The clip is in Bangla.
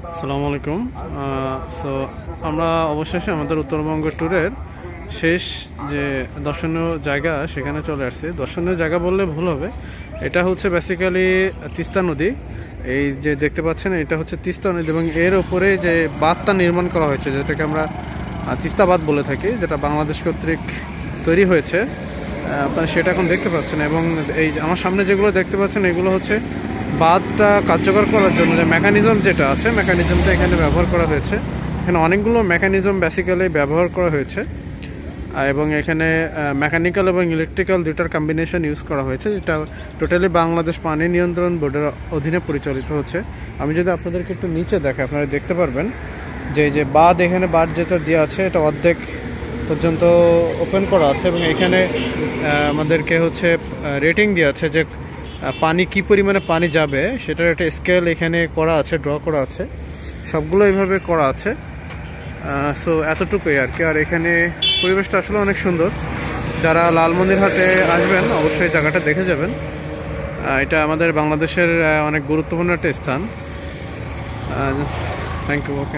আসসালামু আলাইকুম। সো আমরা অবশেষে আমাদের উত্তরবঙ্গ ট্যুরের শেষ যে দর্শনীয় জায়গা সেখানে চলে আসছি। দর্শনীয় জায়গা বললে ভুল হবে, এটা হচ্ছে বেসিক্যালি তিস্তা নদী। এই যে দেখতে পাচ্ছেন এটা হচ্ছে তিস্তা নদী এবং এর ওপরে যে বাঁধটা নির্মাণ করা হয়েছে যেটাকে আমরা তিস্তা বাঁধ বলে থাকি, যেটা বাংলাদেশ কর্তৃক তৈরি হয়েছে। আপনারা সেটা এখন দেখতে পাচ্ছেন এবং এই আমার সামনে যেগুলো দেখতে পাচ্ছেন এগুলো হচ্ছে বাঁধটা কার্যকর করার জন্য যে মেকানিজম যেটা আছে, মেকানিজমটা এখানে ব্যবহার করা হয়েছে। এখানে অনেকগুলো মেকানিজম বেসিক্যালি ব্যবহার করা হয়েছে এবং এখানে মেকানিক্যাল এবং ইলেকট্রিক্যাল দুটার কম্বিনেশন ইউজ করা হয়েছে, যেটা টোটালি বাংলাদেশ পানি নিয়ন্ত্রণ বোর্ডের অধীনে পরিচালিত হচ্ছে। আমি যদি আপনাদেরকে একটু নিচে দেখাই আপনারা দেখতে পারবেন যে এই যে বাঁধ, এখানে বাঁধ যেটা দেওয়া আছে এটা অর্ধেক পর্যন্ত ওপেন করা আছে এবং এখানে আমাদেরকে হচ্ছে রেটিং দেওয়া আছে যে পানি কি পরিমাণে পানি যাবে সেটার একটা স্কেল এখানে করা আছে, ড্র করা আছে, সবগুলো এইভাবে করা আছে। সো এতটুকুই আর কি। আর এখানে পরিবেশটা আসলে অনেক সুন্দর। যারা লালমনিরহাটে আসবেন অবশ্যই জায়গাটা দেখে যাবেন। এটা আমাদের বাংলাদেশের অনেক গুরুত্বপূর্ণ একটা স্থান। Thank you. ওকে।